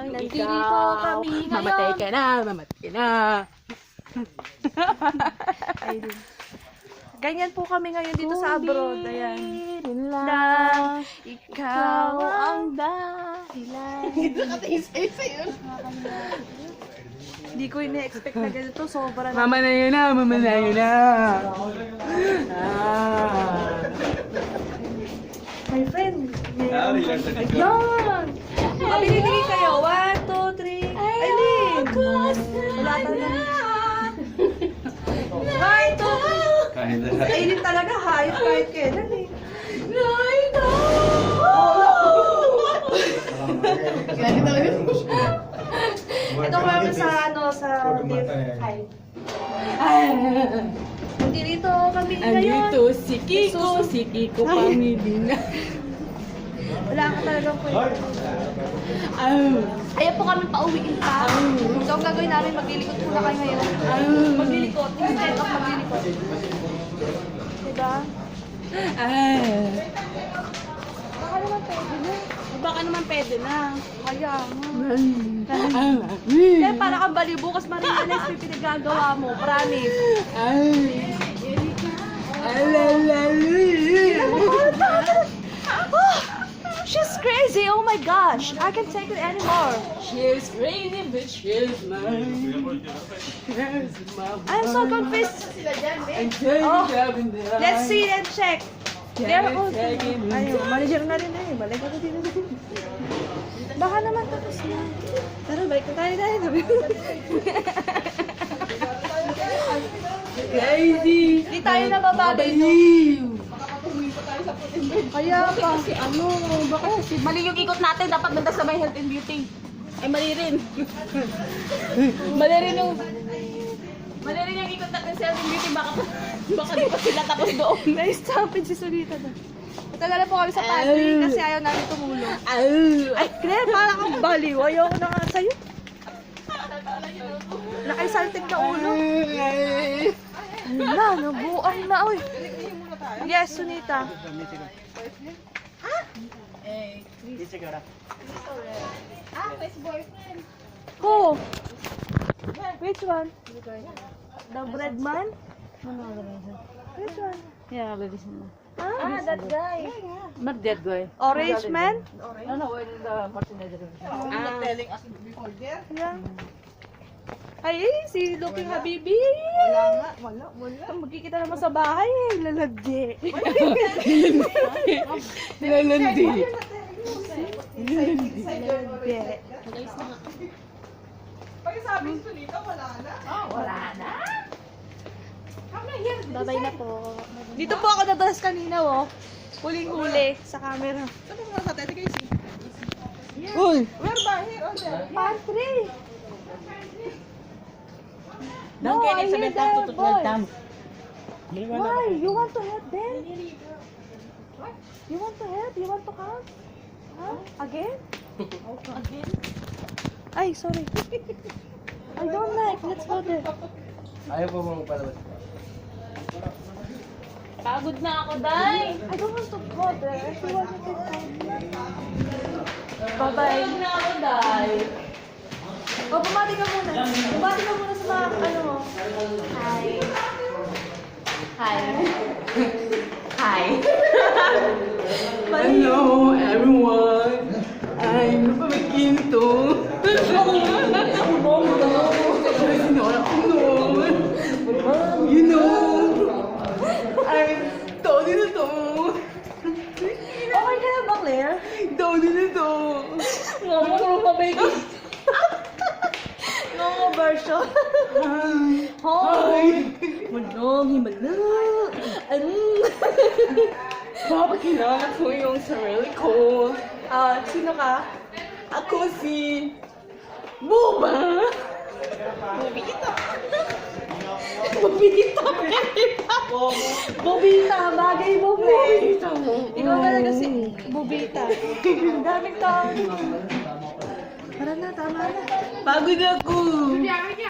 Nandito ikaw, kami ngayon. mamatay ka na, mamatay ka na. Ayun. Ganyan po kami ngayon dito sa abroad. Ayan. Kundi Na lang ikaw ang dahilan. Hindi ko ina-expect na ganito. Sobra na. mama na yun na, mama na yun na. My friend. Ayan. Mabilibili kayo. 1, 2, 3. Aileen. Wala talaga. 1, 2, 3. Aileen talaga. Hayop kahit kailan eh. Ito kami sa sa tip. Hi. Nandito kami ngayon. Andito si Kiko Pangilinan. Wala ka talagang kwento. Ayan po kami pauwiin pa. So ang gagawin namin, maglilikot muna kayo ngayon. Maglilikot. Instead of maglilikot. Diba? Baka naman pwede na. Kaya nga. Kaya para kang baliw, bukas ma-realize mo yung pinagagawa mo. Promise. She's crazy. Oh my gosh. I can't take it anymore. She's crazy, but she's mine. I'm so confused. I'm telling Oh. you, Let's see and check. They're all... Ayun, Ayun, manager na rin eh. Balik ako dito. Baka naman tapos na. Tara, balik na tayo. Crazy. Di tayo nababagay. Baliw. Kaya pa. Kasi ano, baka si Mali yung ikot natin. Dapat nanda sa may health and beauty. ay mali rin. Mali rin yung ikot natin sa Health and Beauty. Baka di pa sila tapos doon. Na-stoppin si Sunita na. Matagala po kami sa pantry kasi ayaw namin tumulong. Ay, Claire, parang kang baliw. Ayoko na nga sa'yo. Nakaisalted ka ulo. Wala, nabuang na. Uy. Yes, Sunita. Who? Which one? The bread man? Which one? Yeah, ladies and Ah, that guy. not that guy. Orange man? No, in the Martinez room. Yeah. Ay, si Looking Habibi. Wala. Magkikita naman sa bahay eh. Lalagye. Nilalandi. Lalagye. Babay na po. Dito po ako nadulas kanina, oh. Huling-huli sa camera. Uy! Pantry! Don't No, get I it sa hear bentang their tutulad voice. tam. Why? You want to help them? You want to help? You want to come? Huh? Again? Again? Ay, sorry. I don't like. Let's go there. Ayaw po mong palabas. Pagod na ako, Day. I don't want to go there. If you want to take time. Bye-bye. Pagod na ako, Day. O, bumati ka muna. Bumati ka muna sa mga, ano mo. Hi. Hi. Hi. Hello, everyone. I'm Papakinto. You know, I'm Tony na to. Okay ka na ba, Claire? Tony na to. Ngomong pa, baby. No version. Hi. Manong himala. Papakilala ko yung sarili ko. Ah, sino ka? Ako si Buba. Bobita. Bobita. Bobita. Bagay mo, Bobita. Ikaw talaga si Bobita. Ang daming tao. Tara na, tama na. Pagod ako.